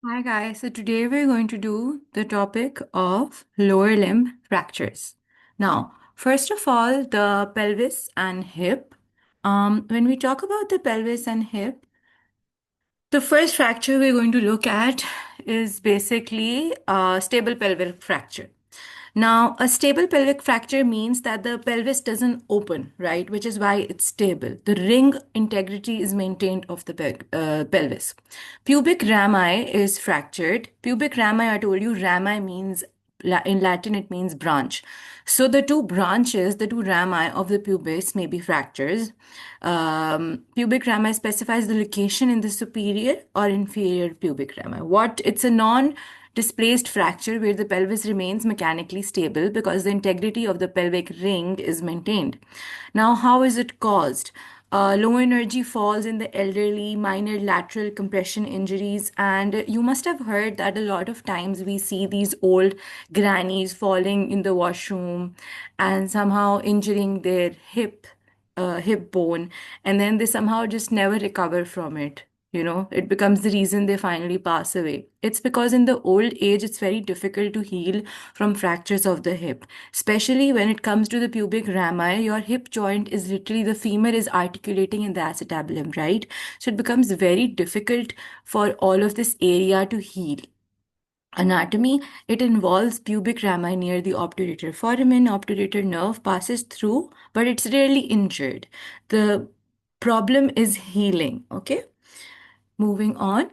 Hi guys, so today we're going to do the topic of lower limb fractures. Now, first of all, the pelvis and hip. When we talk about the pelvis and hip, the first fracture we're going to look at is basically a stable pelvic fracture. Now, a stable pelvic fracture means that the pelvis doesn't open, right? Which is why it's stable. The ring integrity is maintained of the pelvis. Pubic rami is fractured. Pubic rami, I told you, rami means in Latin, it means branch. So the two branches, the two rami of the pubis may be fractures. Pubic rami specifies the location in the superior or inferior pubic rami. It's a non-displaced fracture where the pelvis remains mechanically stable because the integrity of the pelvic ring is maintained. Now, how is it caused? Low energy falls in the elderly, minor lateral compression injuries, and you must have heard that a lot of times we see these old grannies falling in the washroom and somehow injuring their hip bone, and then they somehow just never recover from it. It becomes the reason they finally pass away. It's because in the old age, it's very difficult to heal from fractures of the hip, especially when it comes to the pubic rami. Your hip joint is literally the femur is articulating in the acetabulum, right? So it becomes very difficult for all of this area to heal. Anatomy, it involves pubic rami near the obturator foramen. Obturator nerve passes through, but it's rarely injured. The problem is healing, okay? Moving on,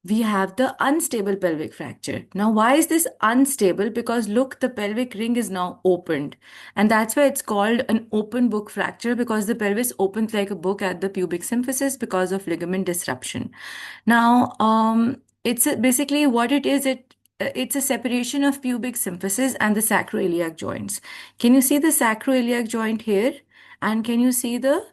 we have the unstable pelvic fracture. Now, why is this unstable? Because look, the pelvic ring is now opened. And that's why it's called an open book fracture, because the pelvis opens like a book at the pubic symphysis because of ligament disruption. Now, basically what it is, it's a separation of pubic symphysis and the sacroiliac joints. Can you see the sacroiliac joint here? And can you see the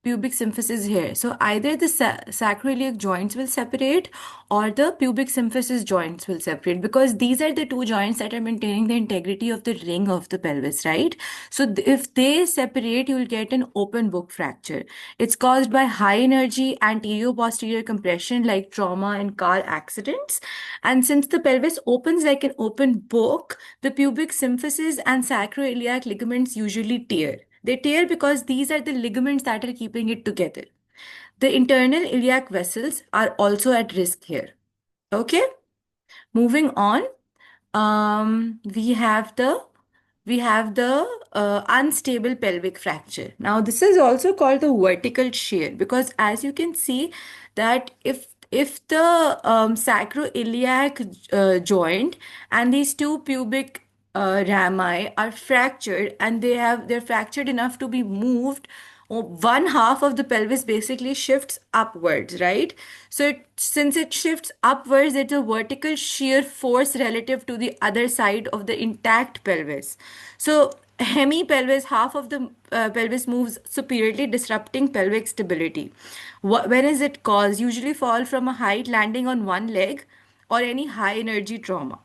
pubic symphysis here? So either the sacroiliac joints will separate or the pubic symphysis joints will separate, because these are the two joints that are maintaining the integrity of the ring of the pelvis, right? So if they separate, you will get an open book fracture. It's caused by high energy anterior posterior compression like trauma and car accidents. And since the pelvis opens like an open book, the pubic symphysis and sacroiliac ligaments usually tear. They tear because these are the ligaments that are keeping it together. The internal iliac vessels are also at risk here. Okay, moving on. We have the unstable pelvic fracture. Now, this is also called the vertical shear, because as you can see that if the sacroiliac joint and these two pubic rami are fractured and they're fractured enough to be moved, one half of the pelvis basically shifts upwards, right? So since it shifts upwards, it's a vertical shear force relative to the other side of the intact pelvis. So hemipelvis, half of the pelvis moves superiorly, disrupting pelvic stability. When is it caused? Usually fall from a height, landing on one leg, or any high energy trauma.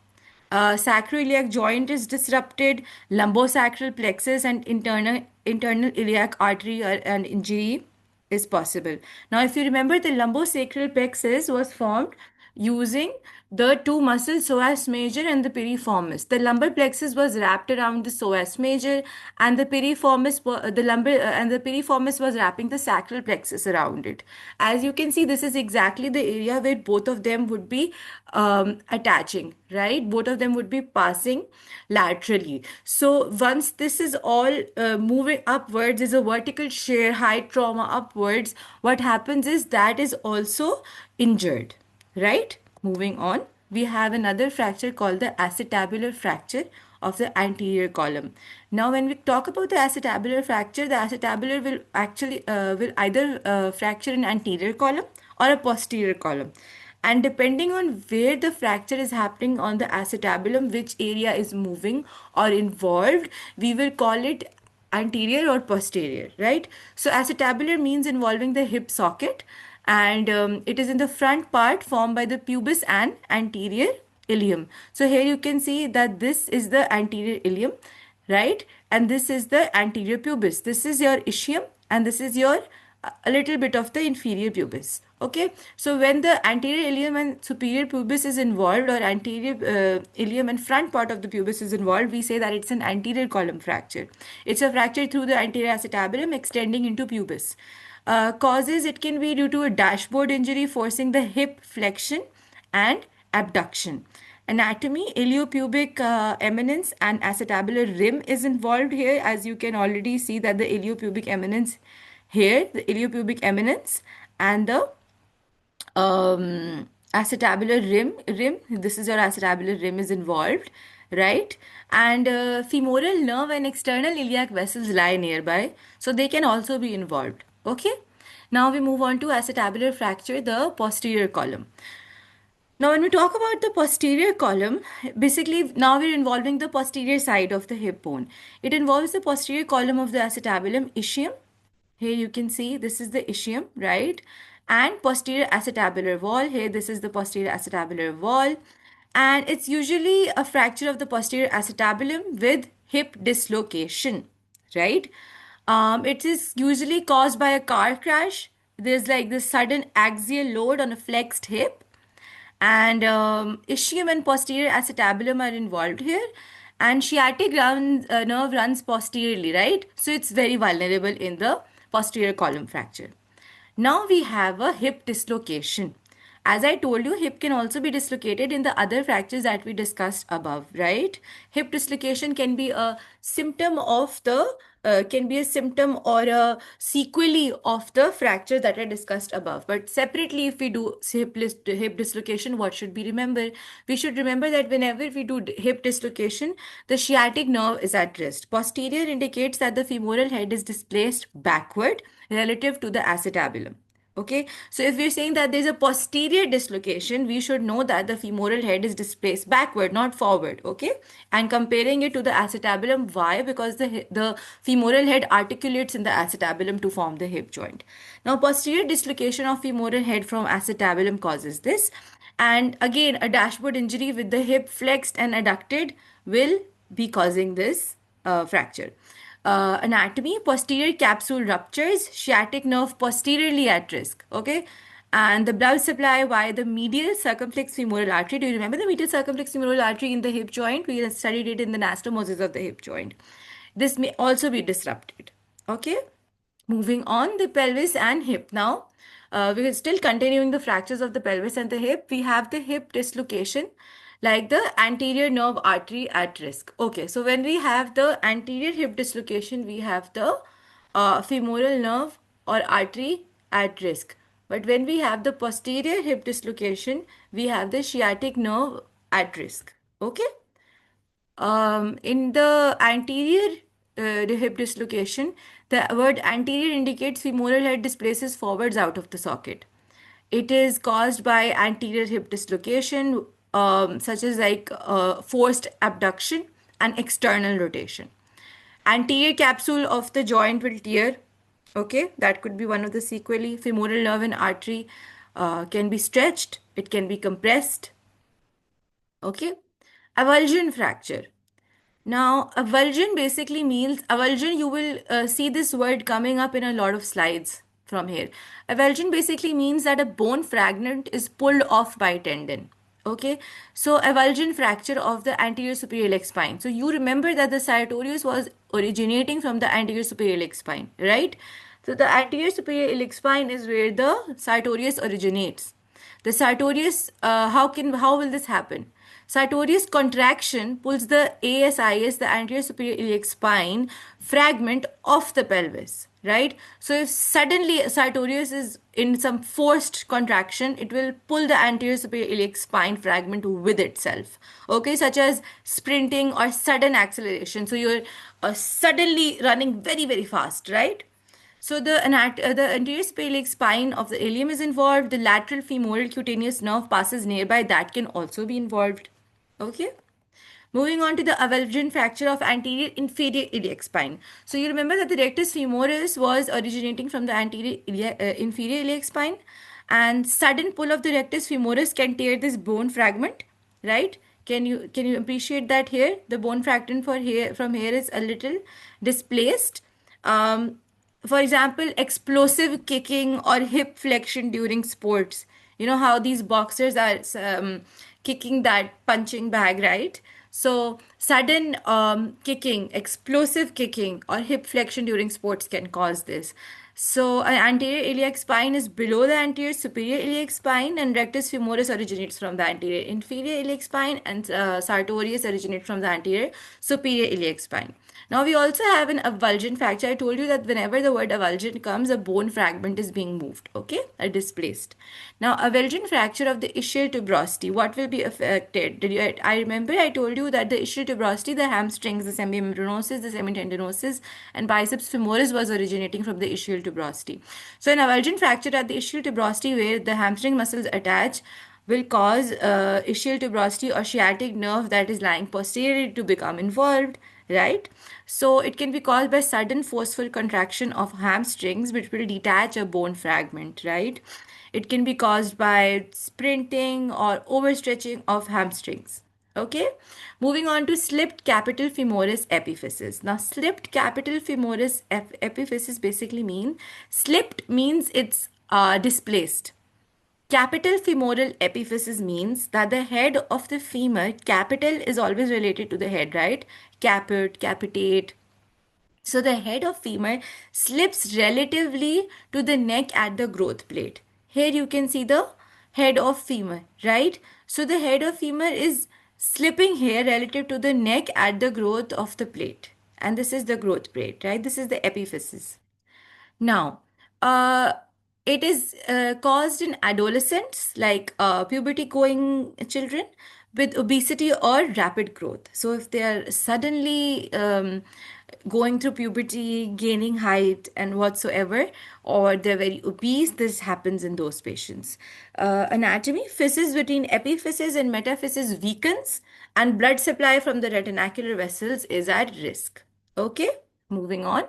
Sacroiliac joint is disrupted, lumbosacral plexus and internal iliac artery and injury is possible. Now, if you remember, the lumbosacral plexus was formed using the two muscles psoas major and the piriformis. The lumbar plexus was wrapped around the psoas major, and the piriformis was wrapping the sacral plexus around it. As you can see, this is exactly the area where both of them would be attaching, right? Both of them would be passing laterally. So once this is all moving upwards, is a vertical shear, high trauma upwards, what happens is that is also injured, right? Moving on, we have another fracture called the acetabular fracture of the anterior column. Now, when we talk about the acetabular fracture, the acetabular will either fracture an anterior column or a posterior column. And depending on where the fracture is happening on the acetabulum, which area is moving or involved, we will call it anterior or posterior, right? So acetabular means involving the hip socket, and it is in the front part formed by the pubis and anterior ilium. So here you can see that this is the anterior ilium, right? And this is the anterior pubis. This is your ischium, and this is your a little bit of the inferior pubis. Okay, so when the anterior ilium and superior pubis is involved, or anterior ilium and front part of the pubis is involved, we say that it's an anterior column fracture. It's a fracture through the anterior acetabulum extending into pubis. Causes, it can be due to a dashboard injury forcing the hip flexion and abduction. Anatomy, iliopubic eminence and acetabular rim is involved here, as you can already see that the iliopubic eminence here, the iliopubic eminence and the acetabular rim, this is your acetabular rim is involved, right? And femoral nerve and external iliac vessels lie nearby, so they can also be involved. Okay, now we move on to acetabular fracture, the posterior column. Now, when we talk about the posterior column, basically now we're involving the posterior side of the hip bone. It involves the posterior column of the acetabulum, ischium. Here you can see this is the ischium, right? And posterior acetabular wall. Here this is the posterior acetabular wall. And it's usually a fracture of the posterior acetabulum with hip dislocation, right? It is usually caused by a car crash. There's like this sudden axial load on a flexed hip, and ischium and posterior acetabulum are involved here, and nerve runs posteriorly, right? So it's very vulnerable in the posterior column fracture. Now we have a hip dislocation. As I told you, hip can also be dislocated in the other fractures that we discussed above, right? Hip dislocation can be a symptom of the can be a symptom or a sequelae of the fracture that I discussed above. But separately, if we do hip dislocation, what should we remember? We should remember that whenever we do hip dislocation, the sciatic nerve is at rest. Posterior indicates that the femoral head is displaced backward relative to the acetabulum. Okay, so if we're saying that there's a posterior dislocation, we should know that the femoral head is displaced backward, not forward. Okay, and comparing it to the acetabulum, why? Because the femoral head articulates in the acetabulum to form the hip joint. Now, posterior dislocation of femoral head from acetabulum causes this, and again, a dashboard injury with the hip flexed and adducted will be causing this fracture. Anatomy, posterior capsule ruptures, sciatic nerve posteriorly at risk. Okay, and the blood supply via the medial circumflex femoral artery. Do you remember the medial circumflex femoral artery in the hip joint? We studied it in the anastomosis of the hip joint. This may also be disrupted. Okay, moving on, the pelvis and hip. Now, we're still continuing the fractures of the pelvis and the hip. We have the hip dislocation, like the anterior nerve artery at risk. Okay, so when we have the anterior hip dislocation, we have the femoral nerve or artery at risk. But when we have the posterior hip dislocation, we have the sciatic nerve at risk. Okay. In the anterior the hip dislocation, the word anterior indicates femoral head displaces forwards out of the socket. It is caused by anterior hip dislocation, such as like forced abduction and external rotation. Anterior capsule of the joint will tear. Okay, that could be one of the sequelae. Femoral nerve and artery can be stretched. It can be compressed. Okay, avulsion fracture. Now, avulsion basically means, avulsion, you will see this word coming up in a lot of slides from here. Avulsion basically means that a bone fragment is pulled off by tendon. Okay, so avulsion fracture of the anterior superior iliac spine. So you remember that the sartorius was originating from the anterior superior iliac spine, right? So the anterior superior iliac spine is where the sartorius originates. The sartorius, how will this happen? Sartorius contraction pulls the ASIS, the anterior superior iliac spine, fragment off the pelvis, right? So if suddenly sartorius is in some forced contraction, it will pull the anterior superior iliac spine fragment with itself. Okay, such as sprinting or sudden acceleration. So you're suddenly running very, very fast, right? So the anterior sphenic spine of the ilium is involved. The lateral femoral cutaneous nerve passes nearby. That can also be involved. Okay. Moving on to the avulsion fracture of anterior inferior iliac spine. So you remember that the rectus femoris was originating from the anterior inferior iliac spine, and sudden pull of the rectus femoris can tear this bone fragment, right? Can you appreciate that here? The bone fragment from here is a little displaced. For example, explosive kicking or hip flexion during sports. You know how these boxers are kicking that punching bag, right? So, sudden kicking, explosive kicking, or hip flexion during sports can cause this. So, an anterior iliac spine is below the anterior superior iliac spine, and rectus femoris originates from the anterior inferior iliac spine, and sartorius originates from the anterior superior iliac spine. Now we also have an avulsion fracture. I told you that whenever the word avulsion comes, a bone fragment is being moved, okay, or displaced. Now avulsion fracture of the ischial tuberosity, what will be affected? I remember I told you that the ischial tuberosity, the hamstrings, the semimembranosus, the semitendinosus, and biceps femoris was originating from the ischial tuberosity. So an avulsion fracture at the ischial tuberosity where the hamstring muscles attach will cause ischial tuberosity or sciatic nerve that is lying posteriorly to become involved, right? So it can be caused by sudden forceful contraction of hamstrings, which will detach a bone fragment, right? It can be caused by sprinting or overstretching of hamstrings. Okay, moving on to slipped capital femoris epiphysis. Now, slipped capital femoris epiphysis basically slipped means it's displaced. Capital femoral epiphysis means that the head of the femur, capital is always related to the head, right? Caput, capitate. So the head of femur slips relatively to the neck at the growth plate. Here you can see the head of femur, right? So the head of femur is slipping here relative to the neck at the growth of the plate. And this is the growth plate, right? This is the epiphysis. Now, uh, it is caused in adolescents, like puberty going children with obesity or rapid growth. So, if they are suddenly going through puberty, gaining height, and whatsoever, or they're very obese, this happens in those patients. Anatomy, physis between epiphysis and metaphysis weakens, and blood supply from the retinacular vessels is at risk. Okay. Moving on,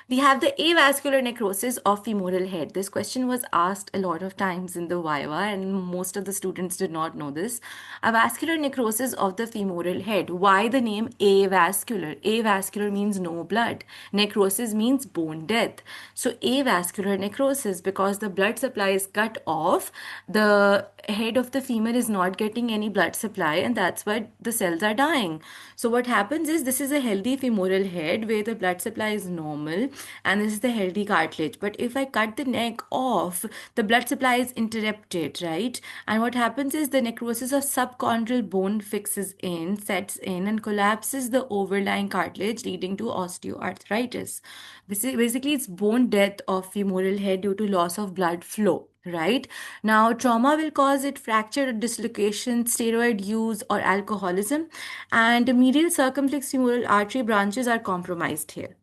we have the avascular necrosis of femoral head. This question was asked a lot of times in the Viva, and most of the students did not know this. Avascular necrosis of the femoral head. Why the name avascular? Avascular means no blood. Necrosis means bone death. So, avascular necrosis, because the blood supply is cut off, the head of the femur is not getting any blood supply, and that's why the cells are dying. So, what happens is this is a healthy femoral head where the blood supply is normal, and this is the healthy cartilage. But if I cut the neck off, the blood supply is interrupted, right? And what happens is the necrosis of subchondral bone sets in, and collapses the overlying cartilage, leading to osteoarthritis. Basically, it's bone death of femoral head due to loss of blood flow, right? Now, trauma will cause it fracture, dislocation, steroid use, or alcoholism, and medial circumflex femoral artery branches are compromised here.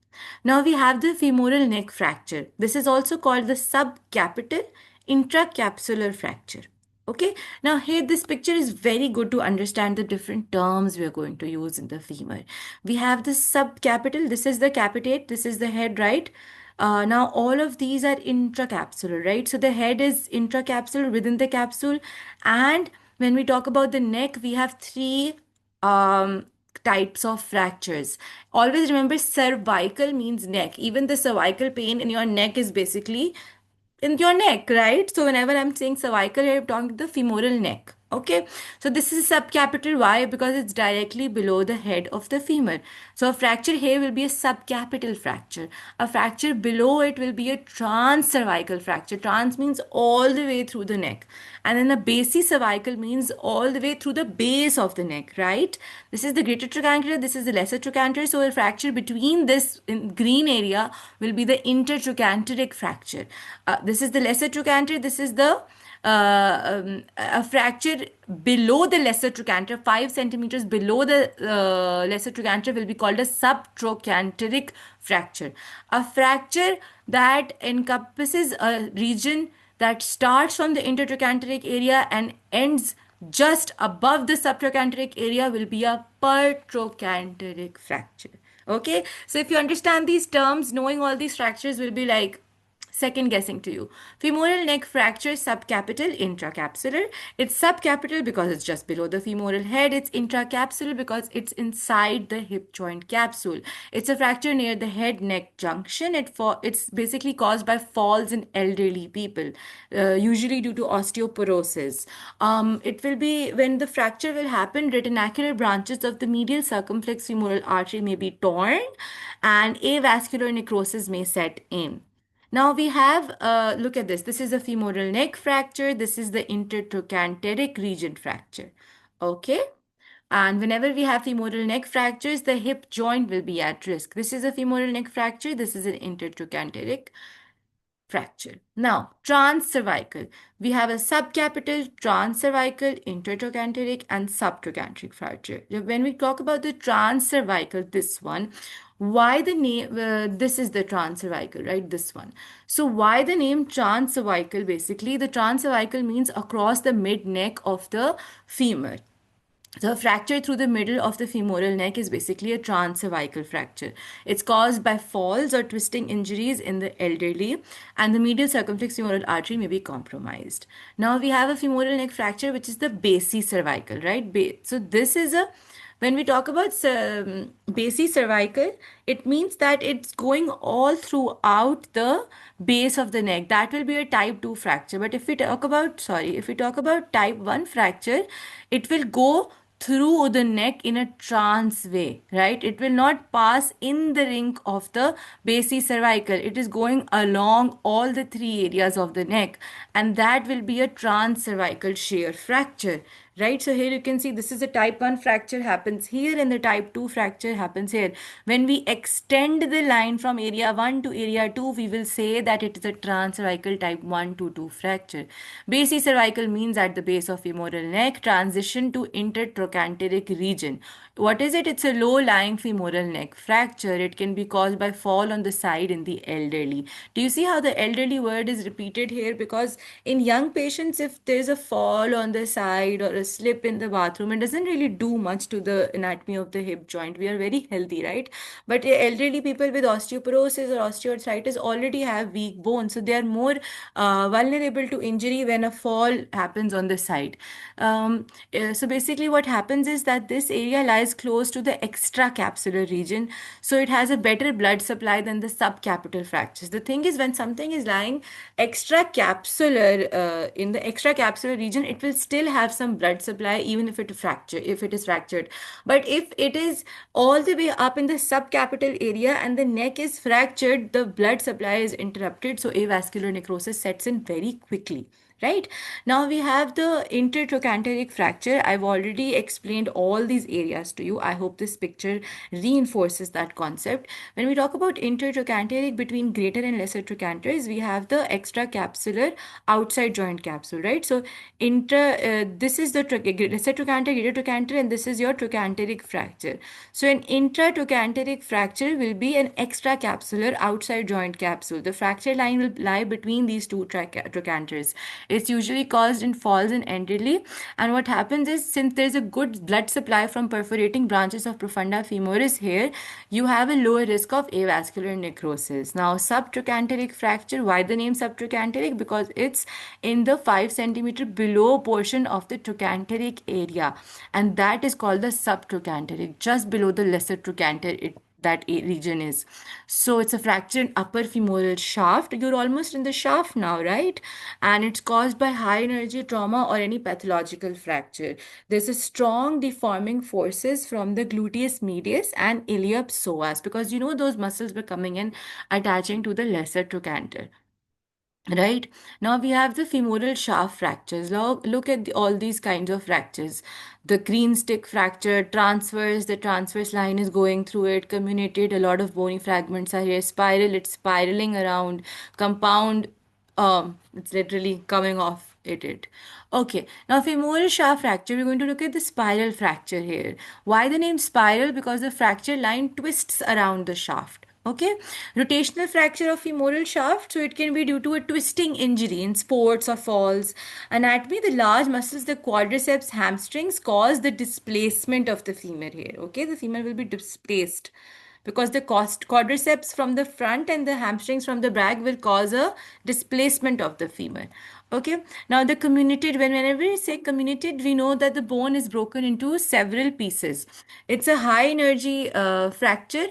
Now we have the femoral neck fracture. This is also called the subcapital intracapsular fracture. Okay, now here this picture is very good to understand the different terms we are going to use in the femur. We have the subcapital, this is the capitate, this is the head, right? Now all of these are intracapsular, right? So the head is intracapsular within the capsule, and when we talk about the neck, we have three um, types of fractures. Always remember cervical means neck. Even the cervical pain in your neck is basically in your neck, right? So whenever I'm saying cervical, I'm talking the femoral neck. Okay, so this is subcapital. Why? Because it's directly below the head of the femur. So a fracture here will be a subcapital fracture. A fracture below it will be a transcervical fracture. Trans means all the way through the neck. And then a basicervical means all the way through the base of the neck, right? This is the greater trochanter, this is the lesser trochanter. So a fracture between this in green area will be the intertrochanteric fracture. This is the lesser trochanter, this is the a fracture below the lesser trochanter, 5 centimeters below the lesser trochanter, will be called a subtrochanteric fracture. A fracture that encompasses a region that starts from the intertrochanteric area and ends just above the subtrochanteric area will be a pertrochanteric fracture. Okay, so if you understand these terms, knowing all these fractures will be like Second guessing to you. Femoral neck fracture, subcapital, intracapsular. It's subcapital because it's just below the femoral head. It's intracapsular because it's inside the hip joint capsule. It's a fracture near the head neck junction. It's basically caused by falls in elderly people, usually due to osteoporosis. It will be when the fracture will happen, retinacular branches of the medial circumflex femoral artery may be torn and avascular necrosis may set in. Now we have, look at this. This is a femoral neck fracture. This is the intertrochanteric region fracture. Okay. And whenever we have femoral neck fractures, the hip joint will be at risk. This is a femoral neck fracture. This is an intertrochanteric fracture. Now, transcervical. We have a subcapital, transcervical, intertrochanteric, and subtrochanteric fracture. When we talk about the transcervical, this one, why the name, this is the transcervical, right? This one. So why the name transcervical? Basically, the transcervical means across the mid neck of the femur. The fracture through the middle of the femoral neck is basically a transcervical fracture. It's caused by falls or twisting injuries in the elderly, and the medial circumflex femoral artery may be compromised. Now we have a femoral neck fracture, which is the basicervical, right? So this is a when we talk about basicervical, it means that it's going all throughout the base of the neck. That will be a type 2 fracture. But if we talk about type 1 fracture, it will go through the neck in a trans way, right? It will not pass in the ring of the basicervical. It is going along all the three areas of the neck, and that will be a transcervical shear fracture, right? So here you can see this is a type 1 fracture happens here and the type 2 fracture happens here. When we extend the line from area 1 to area 2, we will say that it is a transcervical type 1 to 2 fracture. Basicervical means at the base of femoral neck, transition to intertrochanteric region. What is it? It's a low-lying femoral neck fracture. It can be caused by fall on the side in the elderly. Do you see how the elderly word is repeated here? Because in young patients, if there's a fall on the side or a slip in the bathroom, it doesn't really do much to the anatomy of the hip joint. We are very healthy, right? But elderly people with osteoporosis or osteoarthritis already have weak bones, so they are more vulnerable to injury when a fall happens on the side. So basically, what happens is that this area lies close to the extracapsular region, so it has a better blood supply than the subcapital fractures. The thing is, when something is lying extracapsular, in the extracapsular region, it will still have some blood supply even if it is fractured. But if it is all the way up in the subcapital area and the neck is fractured, the blood supply is interrupted, so avascular necrosis sets in very quickly. Right? Now we have the intertrochanteric fracture. I've already explained all these areas to you. I hope this picture reinforces that concept. When we talk about intertrochanteric between greater and lesser trochanters, we have the extracapsular outside joint capsule, right? So this is the lesser trochanter, greater trochanter, and this is your trochanteric fracture. So an intratrochanteric fracture will be an extracapsular outside joint capsule. The fracture line will lie between these two trochanters. It's usually caused in falls in elderly. And what happens is, since there's a good blood supply from perforating branches of profunda femoris here, you have a lower risk of avascular necrosis. Now, subtrochanteric fracture, why the name subtrochanteric? Because it's in the 5 centimeter below portion of the trochanteric area, and that is called the subtrochanteric, just below the lesser trochanter that region is. So it's a fracture in upper femoral shaft. You're almost in the shaft now, right? And it's caused by high energy trauma or any pathological fracture. There's a strong deforming forces from the gluteus medius and iliac psoas, because you know those muscles were coming in attaching to the lesser trochanter. Right? Now we have the femoral shaft fractures. Now look at all these kinds of fractures. The green stick fracture, transverse, the transverse line is going through it, comminuted, a lot of bony fragments are here. Spiral, it's spiraling around. Compound, it's literally coming off it. Okay, now femoral shaft fracture, we're going to look at the spiral fracture here. Why the name spiral? Because the fracture line twists around the shaft. Okay, rotational fracture of femoral shaft, so it can be due to a twisting injury in sports or falls. Anatomy, the large muscles, the quadriceps, hamstrings cause the displacement of the femur here. Okay, the femur will be displaced. because the quadriceps from the front and the hamstrings from the back will cause a displacement of the femur. Okay, now the comminuted, whenever we say comminuted, we know that the bone is broken into several pieces. It's a high energy fracture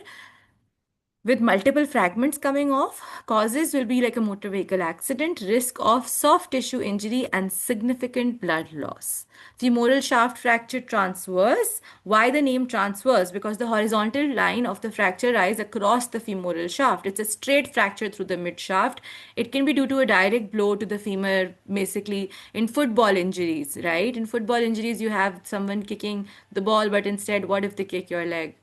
with multiple fragments coming off. Causes will be like a motor vehicle accident, risk of soft tissue injury, and significant blood loss. Femoral shaft fracture transverse. Why the name transverse? Because the horizontal line of the fracture lies across the femoral shaft. It's a straight fracture through the mid shaft. It can be due to a direct blow to the femur, basically in football injuries, right? In football injuries, you have someone kicking the ball, but instead, what if they kick your leg?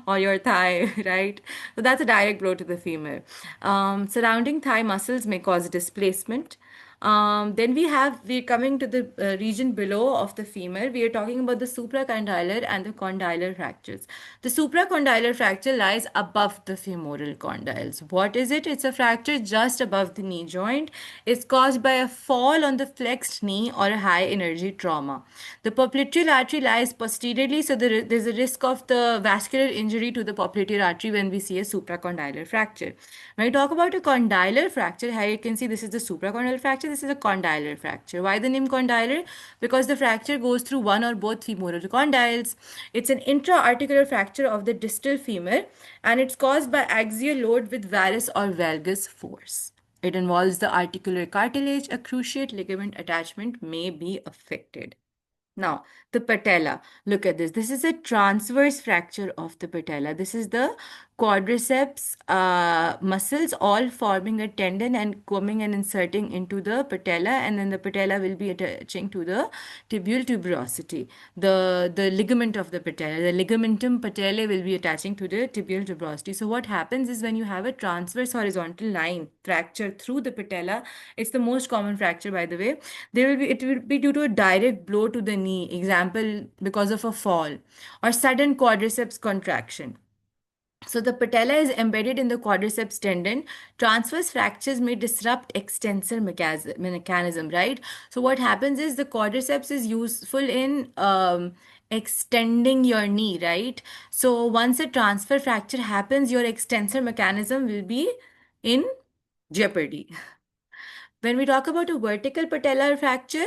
Or your thigh, right? So that's a direct blow to the femur. Surrounding thigh muscles may cause displacement. Then we're coming to the region below of the femur. We are talking about the supracondylar and the condylar fractures. The supracondylar fracture lies above the femoral condyles. What is it? It's a fracture just above the knee joint. It's caused by a fall on the flexed knee or a high energy trauma. The popliteal artery lies posteriorly, so there's a risk of the vascular injury to the popliteal artery when we see a supracondylar fracture. When we talk about a condylar fracture, here you can see this is the supracondylar fracture, this is a condylar fracture. Why the name condylar? Because the fracture goes through one or both femoral condyles. It's an intra-articular fracture of the distal femur, and it's caused by axial load with varus or valgus force. It involves the articular cartilage. A cruciate ligament attachment may be affected. Now, the patella. Look at this. This is a transverse fracture of the patella. This is the quadriceps muscles all forming a tendon and coming and inserting into the patella, and then the patella will be attaching to the tibial tuberosity. The ligament of the patella, the ligamentum patellae will be attaching to the tibial tuberosity. So what happens is when you have a transverse horizontal line fracture through the patella, it's the most common fracture, by the way. It will be due to a direct blow to the knee, example because of a fall, or sudden quadriceps contraction. So the patella is embedded in the quadriceps tendon. Transverse fractures may disrupt extensor mechanism, right? So what happens is the quadriceps is useful in extending your knee, right? So once a transfer fracture happens, your extensor mechanism will be in jeopardy. When we talk about a vertical patellar fracture,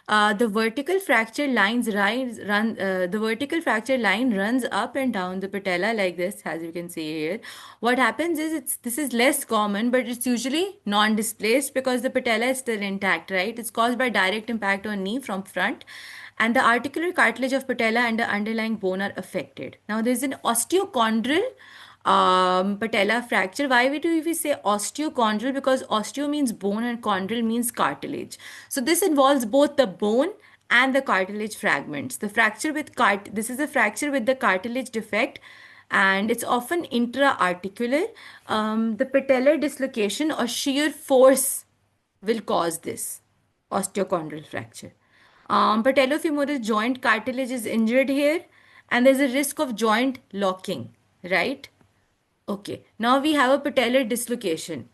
the vertical fracture the vertical fracture line runs up and down the patella like this, as you can see here. What happens is this is less common, but it's usually non-displaced because the patella is still intact, right? It's caused by direct impact on knee from front, and the articular cartilage of patella and the underlying bone are affected. Now, there's an osteochondral patella fracture. Why do we say osteochondral? Because osteo means bone and chondral means cartilage. So this involves both the bone and the cartilage fragments. The fracture with this is a fracture with the cartilage defect, and it's often intra-articular. The patellar dislocation or shear force will cause this osteochondral fracture. Patellofemoral joint cartilage is injured here, and there's a risk of joint locking, right? Okay, now we have a patellar dislocation.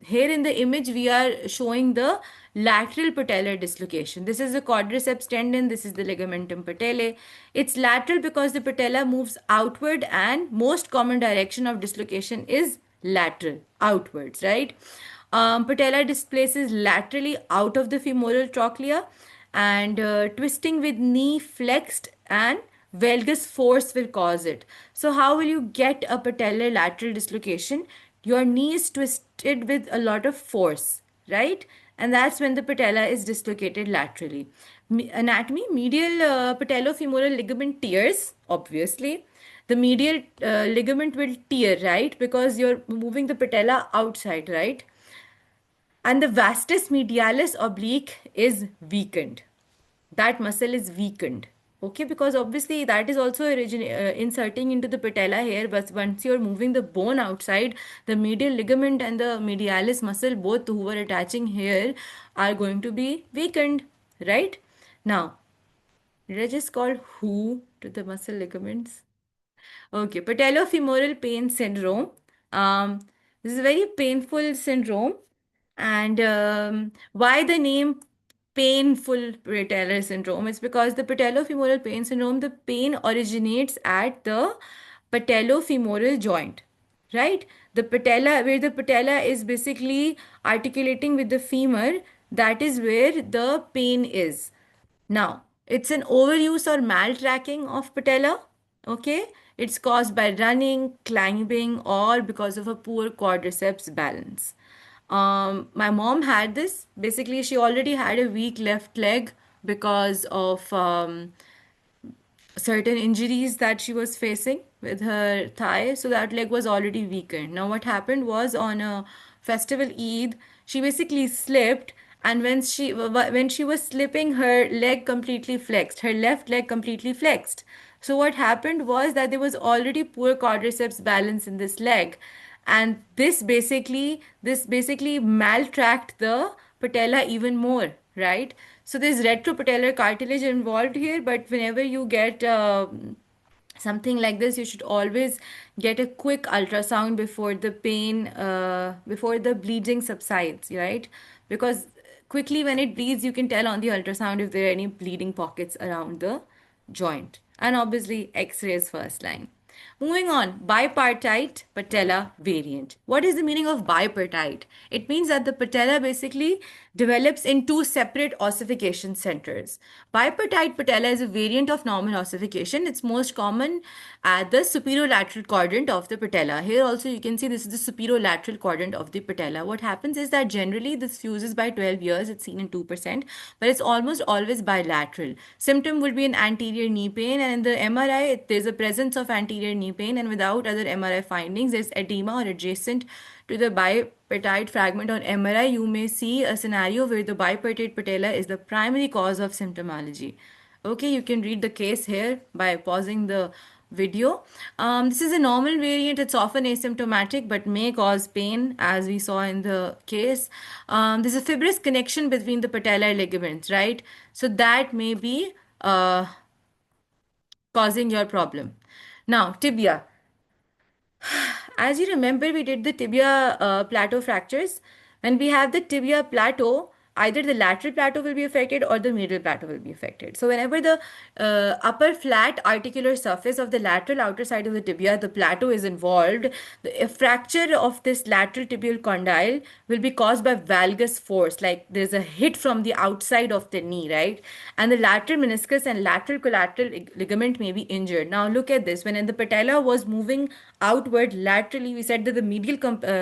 Here in the image, we are showing the lateral patellar dislocation. This is the quadriceps tendon, this is the ligamentum patellae. It's lateral because the patella moves outward, and most common direction of dislocation is lateral, outwards, right? Patella displaces laterally out of the femoral trochlea, and twisting with knee flexed and valgus force will cause it. So how will you get a patellar lateral dislocation? Your knee is twisted with a lot of force, right? And that's when the patella is dislocated laterally. Anatomy, medial patellofemoral ligament tears, obviously. The medial ligament will tear, right? Because you're moving the patella outside, right? And the vastus medialis oblique is weakened. That muscle is weakened. Okay, because obviously that is also inserting into the patella here, but once you're moving the bone outside, the medial ligament and the medialis muscle, both who were attaching here, are going to be weakened, right? Now, did I just call who to the muscle ligaments? Okay, patellofemoral pain syndrome. This is a very painful syndrome. And why the name painful patellar syndrome? It's because the patellofemoral pain syndrome, the pain originates at the patellofemoral joint, right? The patella, where the patella is basically articulating with the femur, that is where the pain is. Now, it's an overuse or maltracking of patella. Okay, it's caused by running, climbing, or because of a poor quadriceps balance. My mom had this. Basically, she already had a weak left leg because of certain injuries that she was facing with her thigh, so that leg was already weakened. Now, what happened was on a festival Eid, she basically slipped, and when she was slipping, her leg completely flexed, her left leg completely flexed. So what happened was that there was already poor quadriceps balance in this leg, and this basically maltracked the patella even more, right? So there's retropatellar cartilage involved here, but whenever you get something like this, you should always get a quick ultrasound before the bleeding subsides, right? Because quickly when it bleeds, you can tell on the ultrasound if there are any bleeding pockets around the joint. And obviously, x-ray is first line. Moving on, bipartite patella variant. What is the meaning of bipartite? It means that the patella basically develops in two separate ossification centers. Bipartite patella is a variant of normal ossification. It's most common at the superolateral quadrant of the patella. Here also you can see this is the superolateral quadrant of the patella. What happens is that generally this fuses by 12 years. It's seen in 2%, but it's almost always bilateral. Symptom would be an anterior knee pain, and in the MRI, there's a presence of anterior knee pain, and without other MRI findings, there's edema or adjacent to the bipartite fragment on MRI. You may see a scenario where the bipartite patella is the primary cause of symptomology. Okay, you can read the case here by pausing the video. This is a normal variant. It's often asymptomatic but may cause pain, as we saw in the case. There's a fibrous connection between the patellar ligaments, right? So that may be causing your problem. Now, tibia. As you remember, we did the tibia plateau fractures. When we have the tibia plateau, either the lateral plateau will be affected or the medial plateau will be affected. So whenever the upper flat articular surface of the lateral outer side of the tibia, the plateau is involved, a fracture of this lateral tibial condyle will be caused by valgus force, like there's a hit from the outside of the knee, right? And the lateral meniscus and lateral collateral ligament may be injured. Now look at this. When the patella was moving outward laterally, we said that the medial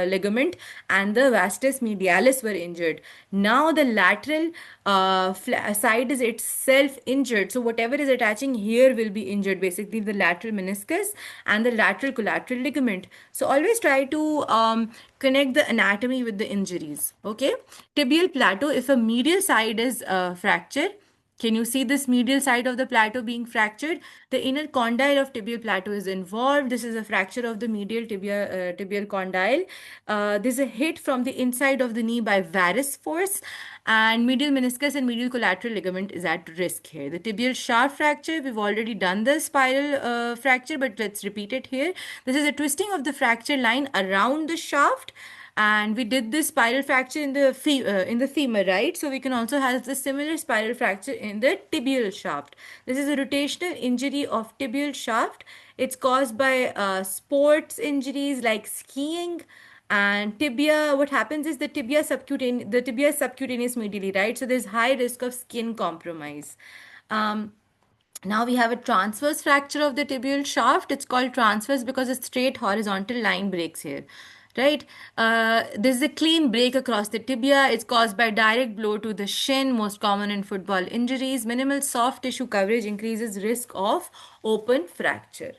ligament and the vastus medialis were injured. Now the lateral side is itself injured. So whatever is attaching here will be injured, basically the lateral meniscus and the lateral collateral ligament. So always try to connect the anatomy with the injuries. Okay, tibial plateau, if a medial side is fractured, can you see this medial side of the plateau being fractured? The inner condyle of tibial plateau is involved. This is a fracture of the medial tibial condyle. There's a hit from the inside of the knee by varus force, and medial meniscus and medial collateral ligament is at risk here. The tibial shaft fracture, we've already done the spiral fracture, but let's repeat it here. This is a twisting of the fracture line around the shaft, and we did this spiral fracture in the femur, right? So we can also have the similar spiral fracture in the tibial shaft. This is a rotational injury of tibial shaft. It's caused by sports injuries like skiing. And tibia, what happens is the tibia is subcutaneous medially, right? So there's high risk of skin compromise. Now we have a transverse fracture of the tibial shaft. It's called transverse because a straight horizontal line breaks here, right? This is a clean break across the tibia. It's caused by direct blow to the shin, most common in football injuries. Minimal soft tissue coverage increases risk of open fracture.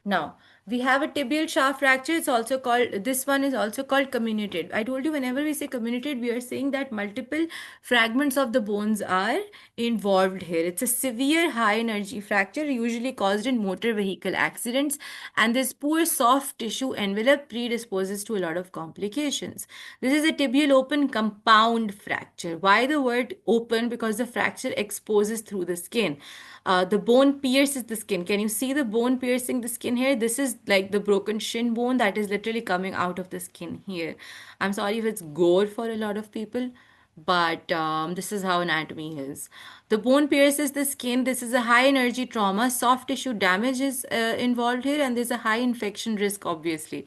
Now, we have a tibial shaft fracture. It's also called, this one is also called comminuted. I told you whenever we say comminuted, we are saying that multiple fragments of the bones are involved here. It's a severe high energy fracture usually caused in motor vehicle accidents, and this poor soft tissue envelope predisposes to a lot of complications. This is a tibial open compound fracture. Why the word open? Because the fracture exposes through the skin. The bone pierces the skin. Can you see the bone piercing the skin here? This is like the broken shin bone that is literally coming out of the skin here. I'm sorry if it's gore for a lot of people, But this is how anatomy is. The bone pierces the skin. This is a high energy trauma. Soft tissue damage is involved here, and there's a high infection risk, obviously.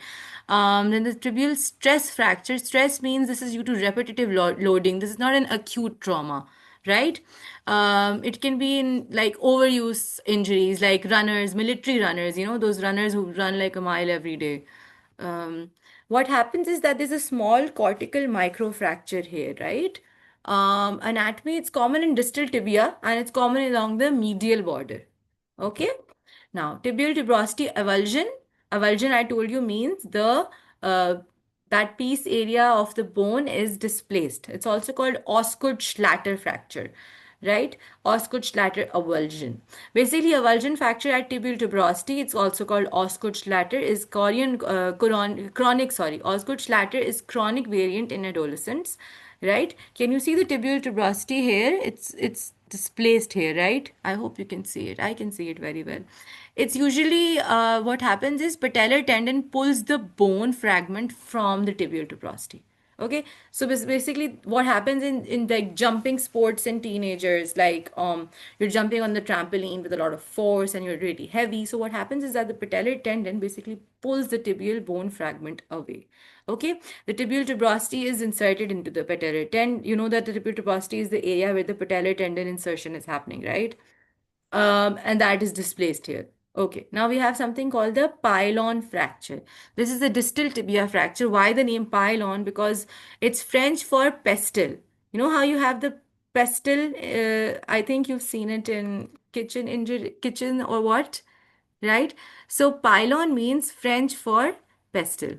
Then the tibial stress fracture. Stress means this is due to repetitive loading. This is not an acute trauma, right? It can be in like overuse injuries, like runners, military runners, those runners who run like a mile every day. Um, what happens is that there's a small cortical microfracture here, right? Anatomy, it's common in distal tibia and it's common along the medial border. Okay? Now, tibial tuberosity avulsion. Avulsion, I told you, means the uh, that piece area of the bone is displaced. It's also called Osgood-Schlatter fracture, right? Osgood-Schlatter avulsion. Basically, avulsion fracture at tibial tuberosity, it's also called Osgood-Schlatter, is chronic, sorry. Osgood-Schlatter is chronic variant in adolescents, right? Can you see the tibial tuberosity here? It's displaced here, right? I hope you can see it. I can see it very well. It's usually what happens is patellar tendon pulls the bone fragment from the tibial tuberosity. Okay, so basically, what happens in like jumping sports in teenagers, like you're jumping on the trampoline with a lot of force and you're really heavy. So what happens is that the patellar tendon basically pulls the tibial bone fragment away. Okay, the tibial tuberosity is inserted into the patellar tendon. You know that the tibial tuberosity is the area where the patellar tendon insertion is happening, right? And that is displaced here. Okay, now we have something called the pylon fracture. This is the distal tibia fracture. Why the name pylon? Because it's French for pestle. You know how you have the pestle? I think you've seen it in kitchen or what, right? So pylon means French for pestle.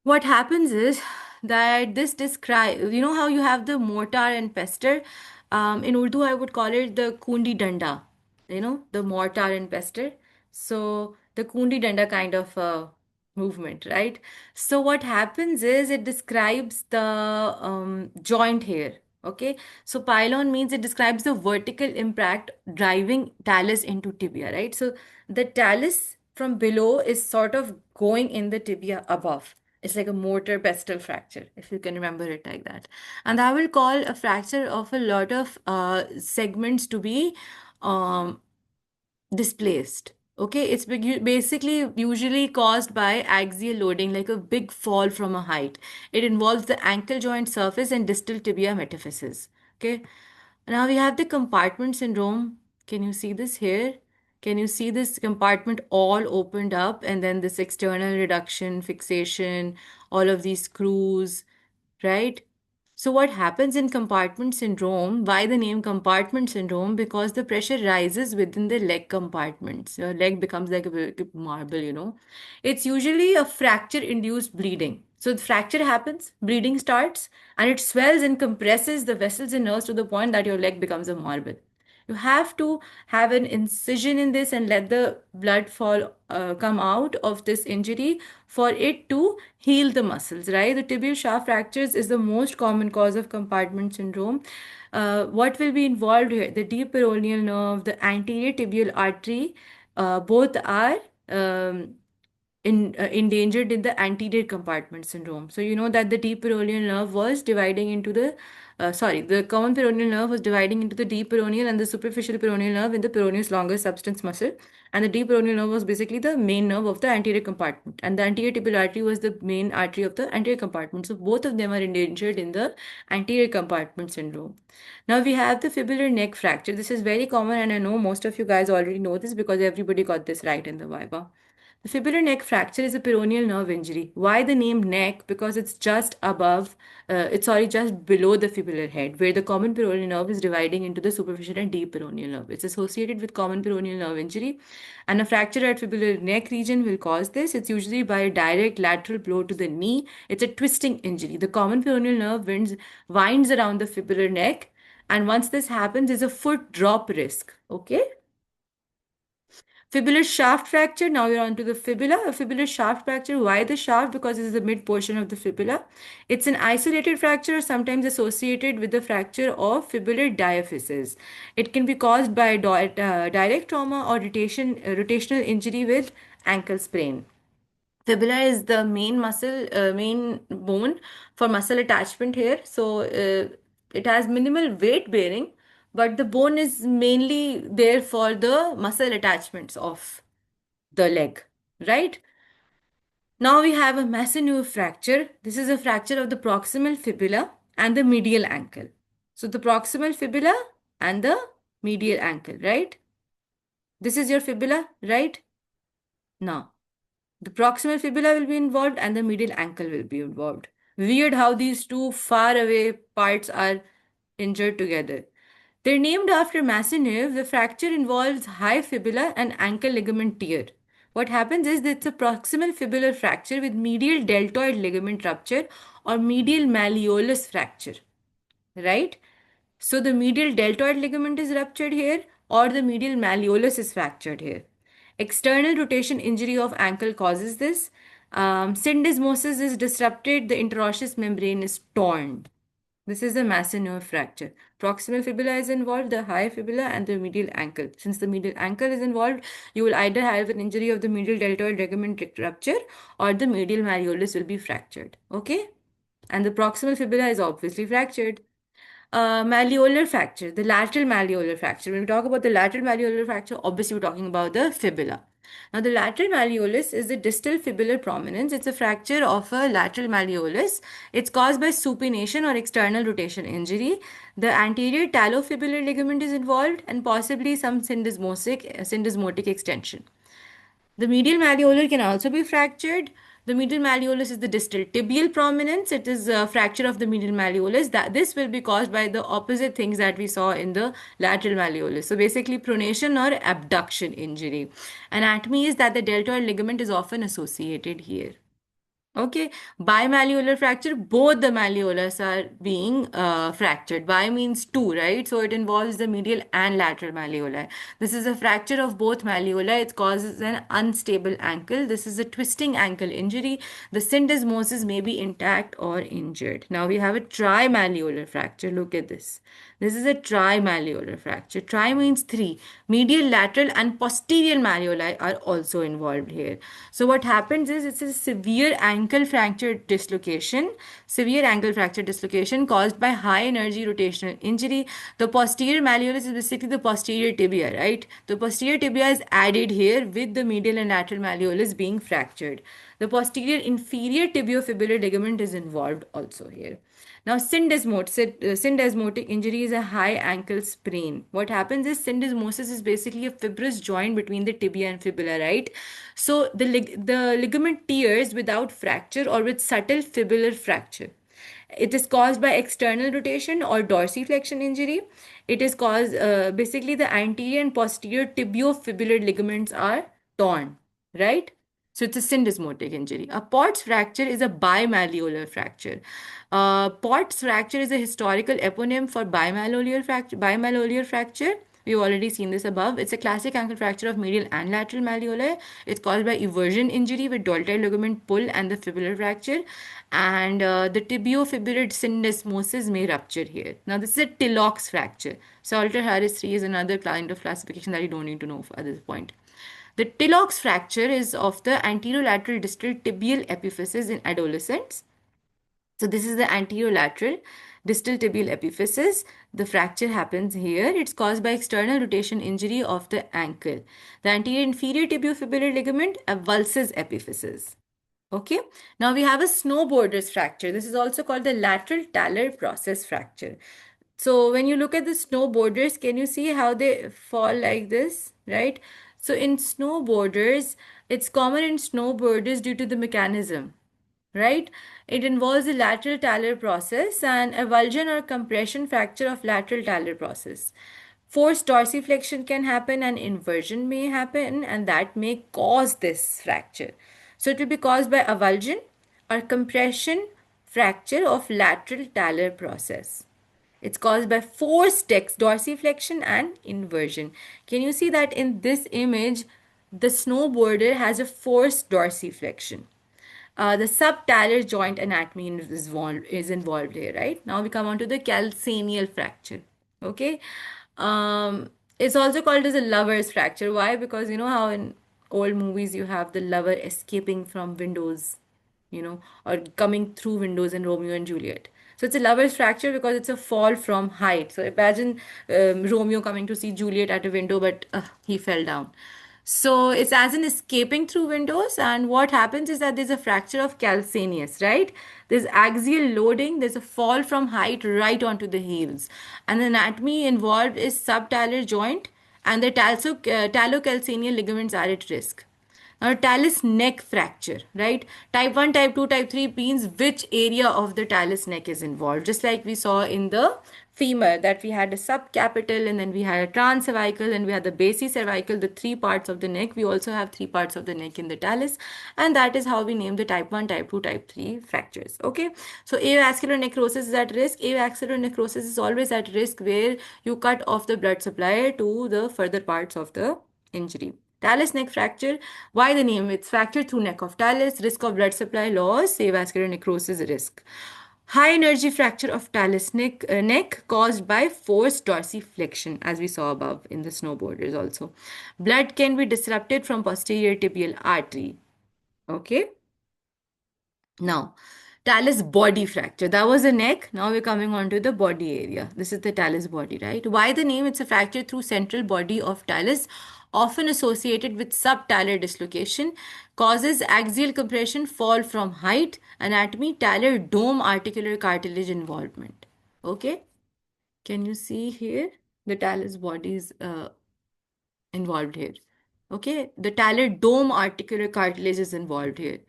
What happens is that this describe, you know how you have the mortar and pestle? In Urdu, I would call it the kundi danda, the mortar and pestle. So the kundi danda kind of movement, right? So what happens is it describes the joint here. Okay, so pylon means it describes the vertical impact driving talus into tibia, right? So the talus from below is sort of going in the tibia above. It's like a mortar pestle fracture, if you can remember it like that. And I will call a fracture of a lot of segments to be um, displaced. Okay, it's basically usually caused by axial loading, like a big fall from a height. It involves the ankle joint surface and distal tibia metaphysis. Okay, now we have the compartment syndrome. Can you see this here? Can you see this compartment all opened up and then this external reduction, fixation, all of these screws, right? So what happens in compartment syndrome? Why the name compartment syndrome? Because the pressure rises within the leg compartments. Your leg becomes like a big marble. It's usually a fracture-induced bleeding. So the fracture happens, bleeding starts, and it swells and compresses the vessels and nerves to the point that your leg becomes a marble. You have to have an incision in this and let the blood fall come out of this injury for it to heal the muscles, right? The tibial shaft fractures is the most common cause of compartment syndrome. What will be involved here? The deep peroneal nerve, the anterior tibial artery, both are um, endangered in the anterior compartment syndrome. So you know that the deep peroneal nerve was dividing into the common peroneal nerve was dividing into the deep peroneal and the superficial peroneal nerve in the peroneus longus substance muscle. And the deep peroneal nerve was basically the main nerve of the anterior compartment. And the anterior tibial artery was the main artery of the anterior compartment. So both of them are endangered in the anterior compartment syndrome. Now we have the fibular neck fracture. This is very common, and I know most of you guys already know this because everybody got this right in the Viva. The fibular neck fracture is a peroneal nerve injury. Why the name neck? Because it's just above, just below the fibular head, where the common peroneal nerve is dividing into the superficial and deep peroneal nerve. It's associated with common peroneal nerve injury, and a fracture at fibular neck region will cause this. It's usually by a direct lateral blow to the knee. It's a twisting injury. The common peroneal nerve winds around the fibular neck, and once this happens, there's a foot drop risk. Okay. Fibular shaft fracture. Now we're on to the fibula. A fibular shaft fracture. Why the shaft? Because this is the mid portion of the fibula. It's an isolated fracture, sometimes associated with the fracture of fibular diaphysis. It can be caused by direct trauma or rotational injury with ankle sprain. Fibula is the main muscle, main bone for muscle attachment here. So it has minimal weight bearing, but the bone is mainly there for the muscle attachments of the leg, right? Now we have a Massenet fracture. This is a fracture of the proximal fibula and the medial ankle. So the proximal fibula and the medial ankle, right? This is your fibula, right? Now, the proximal fibula will be involved and the medial ankle will be involved. Weird how these two far away parts are injured together. They're named after Massenet. The fracture involves high fibula and ankle ligament tear. What happens is that it's a proximal fibular fracture with medial deltoid ligament rupture or medial malleolus fracture, right? So the medial deltoid ligament is ruptured here or the medial malleolus is fractured here. External rotation injury of ankle causes this. Syndesmosis is disrupted, the interosseous membrane is torn. This is a Massenet fracture. Proximal fibula is involved, the high fibula, and the medial ankle. Since the medial ankle is involved, you will either have an injury of the medial deltoid ligament rupture or the medial malleolus will be fractured. Okay? And the proximal fibula is obviously fractured. Malleolar fracture, the lateral malleolar fracture. When we talk about the lateral malleolar fracture, obviously we're talking about the fibula. Now, the lateral malleolus is the distal fibular prominence. It's a fracture of a lateral malleolus. It's caused by supination or external rotation injury. The anterior talofibular ligament is involved and possibly some syndesmotic extension. The medial malleolar can also be fractured. The medial malleolus is the distal tibial prominence. It is a fracture of the medial malleolus. That this will be caused by the opposite things that we saw in the lateral malleolus. So basically, pronation or abduction injury. Anatomy is that the deltoid ligament is often associated here. Okay, bimalleolar fracture, both the malleolus are being fractured. Bi means two, right? So it involves the medial and lateral malleoli. This is a fracture of both malleoli. It causes an unstable ankle. This is a twisting ankle injury. The syndesmosis may be intact or injured. Now we have a trimalleolar fracture. Look at this. This is a trimalleolar fracture. Tri means three. Medial, lateral, and posterior malleoli are also involved here. So what happens is it's a severe ankle fracture dislocation. Severe ankle fracture dislocation caused by high energy rotational injury. The posterior malleolus is basically the posterior tibia, right? The posterior tibia is added here with the medial and lateral malleolus being fractured. The posterior inferior tibiofibular ligament is involved also here. Now, syndesmotic injury is a high ankle sprain. What happens is syndesmosis is basically a fibrous joint between the tibia and fibula, right? So the ligament tears without fracture or with subtle fibular fracture. It is caused by external rotation or dorsiflexion injury. It is caused basically the anterior and posterior tibiofibular ligaments are torn, right? So it's a syndesmotic injury. A Pott's fracture is a bimalleolar fracture. Pott's fracture is a historical eponym for bimalleolar fracture. Bimalleolar fracture. We've already seen this above. It's a classic ankle fracture of medial and lateral malleoli. It's caused by eversion injury with deltoid ligament pull and the fibular fracture. And the tibiofibular syndesmosis may rupture here. Now, this is a Tillot's fracture. Salter-Harris 3 is another kind of classification that you don't need to know at this point. The Tillot's fracture is of the anterolateral distal tibial epiphysis in adolescents. So this is the anterolateral distal tibial epiphysis. The fracture happens here. It's caused by external rotation injury of the ankle. The anterior inferior tibiofibular ligament avulses epiphysis. Okay, now we have a snowboarder's fracture. This is also called the lateral talar process fracture. So when you look at the snowboarders, can you see how they fall like this, right? So in snowboarders, it's common in snowboarders due to the mechanism, right? It involves the lateral talar process and avulsion or compression fracture of lateral talar process. Forced dorsiflexion can happen and inversion may happen, and that may cause this fracture. So it will be caused by avulsion or compression fracture of lateral talar process. It's caused by forced dorsiflexion and inversion. Can you see that in this image, the snowboarder has a forced dorsiflexion? The subtalar joint anatomy is involved here, right? Now we come on to the calcaneal fracture. Okay. It's also called as a lover's fracture. Why? Because you know how in old movies, you have the lover escaping from windows, or coming through windows in Romeo and Juliet. So it's a lover's fracture because it's a fall from height. So imagine Romeo coming to see Juliet at a window, but he fell down. So it's as in escaping through windows, and what happens is that there's a fracture of calcaneus, right? There's axial loading, there's a fall from height right onto the heels. And the anatomy involved is subtalar joint, and the talocalcaneal ligaments are at risk. Now, talus neck fracture, right? Type 1, type 2, type 3 means which area of the talus neck is involved. Just like we saw in the femur, that we had a subcapital and then we had a transcervical and we had the basicervical, the three parts of the neck. We also have three parts of the neck in the talus, and that is how we name the type 1, type 2, type 3 fractures. Okay, so avascular necrosis is at risk. Avascular necrosis is always at risk where you cut off the blood supply to the further parts of the injury. Talus neck fracture, why the name? It's fracture through neck of talus, risk of blood supply loss, avascular necrosis risk. High energy fracture of talus neck caused by forced dorsiflexion, as we saw above in the snowboarders also. Blood can be disrupted from posterior tibial artery. Okay. Now, talus body fracture. That was the neck. Now we're coming on to the body area. This is the talus body, right? Why the name? It's a fracture through central body of talus, often associated with subtalar dislocation, causes axial compression, fall from height, anatomy, talar dome articular cartilage involvement. Okay? Can you see here? The talus body is involved here. Okay? The talar dome articular cartilage is involved here.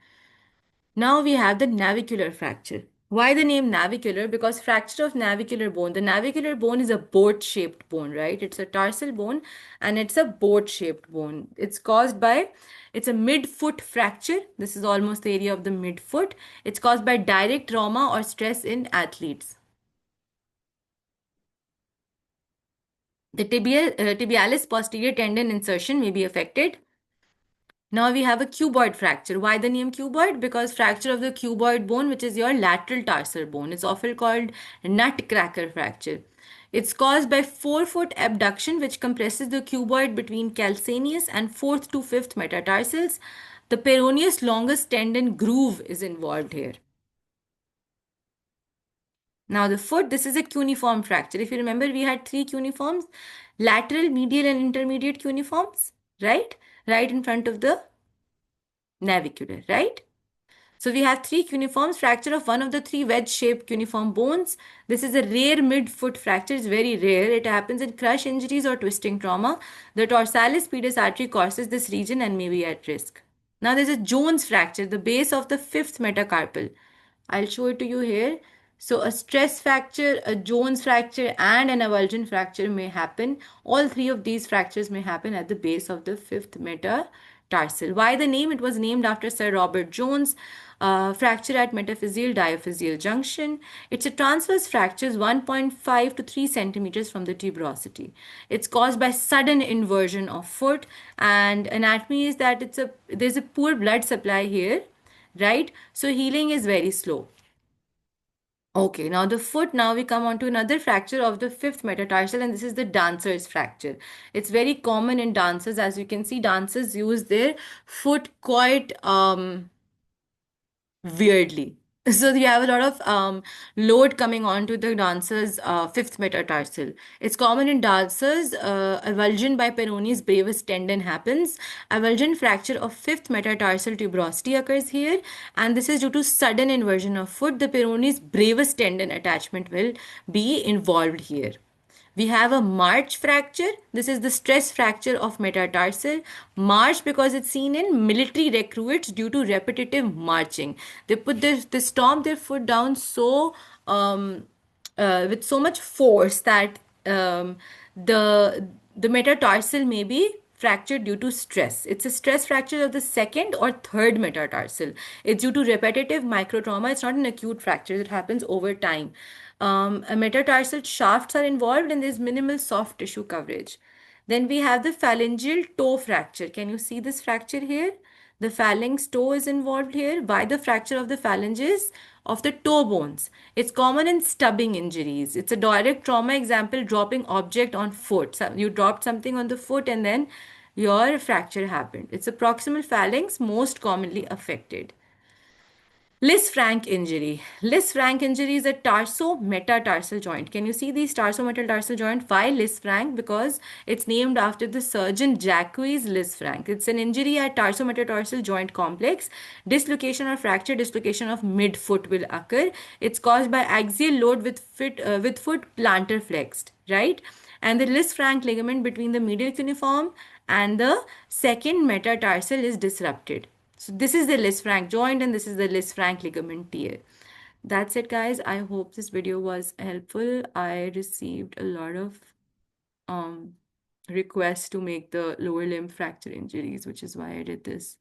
Now we have the navicular fracture. Why the name navicular? Because fracture of navicular bone. The navicular bone is a boat-shaped bone, right? It's a tarsal bone and it's a boat-shaped bone. It's a mid-foot fracture. This is almost the area of the mid-foot. It's caused by direct trauma or stress in athletes. The tibialis posterior tendon insertion may be affected. Now we have a cuboid fracture. Why the name cuboid? Because fracture of the cuboid bone, which is your lateral tarsal bone. It's often called nutcracker fracture. It's caused by forefoot abduction, which compresses the cuboid between calcaneus and fourth to fifth metatarsals. The peroneus longus tendon groove is involved here. Now the foot, this is a cuneiform fracture. If you remember, we had three cuneiforms: lateral, medial, and intermediate cuneiforms, right? Right in front of the navicular, right? So we have three cuneiforms, fracture of one of the three wedge-shaped cuneiform bones. This is a rare mid-foot fracture. It's very rare. It happens in crush injuries or twisting trauma. The dorsalis pedis artery crosses this region and may be at risk. Now there's a Jones fracture, the base of the fifth metacarpal. I'll show it to you here. So a stress fracture, a Jones fracture, and an avulsion fracture may happen. All three of these fractures may happen at the base of the fifth metatarsal. Why the name? It was named after Sir Robert Jones. Fracture at metaphyseal diaphyseal junction. It's a transverse fracture 1.5 to 3 centimeters from the tuberosity. It's caused by sudden inversion of foot, and anatomy is that there's a poor blood supply here, right? So healing is very slow. Okay, now the foot, now we come on to another fracture of the fifth metatarsal, and this is the dancer's fracture. It's very common in dancers. As you can see, dancers use their foot quite weirdly. So you have a lot of load coming onto the dancer's fifth metatarsal. It's common in dancers. Avulsion by Peyronie's brevis tendon happens. Avulsion fracture of fifth metatarsal tuberosity occurs here, and this is due to sudden inversion of foot. The Peyronie's brevis tendon attachment will be involved here. We have a March fracture. This is the stress fracture of metatarsal. March because it's seen in military recruits due to repetitive marching. They stomp their foot down with so much force that the metatarsal may be fractured due to stress. It's a stress fracture of the second or third metatarsal. It's due to repetitive microtrauma. It's not an acute fracture. It happens over time. A metatarsal shafts are involved and there's minimal soft tissue coverage. Then we have the phalangeal toe fracture. Can you see this fracture here? The phalanx toe is involved here by the fracture of the phalanges of the toe bones. It's common in stubbing injuries. It's a direct trauma example, dropping object on foot. So you dropped something on the foot and then your fracture happened. It's the proximal phalanx most commonly affected. Lisfranc injury. Lisfranc injury is a tarso-metatarsal joint. Can you see these tarso-metatarsal joint? Why Lisfranc? Because it's named after the surgeon Jacques Lisfranc. It's an injury at tarso-metatarsal joint complex. Dislocation or fracture dislocation of midfoot will occur. It's caused by axial load with foot plantar flexed, right? And the Lisfranc ligament between the medial cuneiform and the second metatarsal is disrupted. So this is the Lisfranc joint and this is the Lisfranc ligament tear. That's it, guys. I hope this video was helpful. I received a lot of um, requests to make the lower limb fracture injuries, which is why I did this.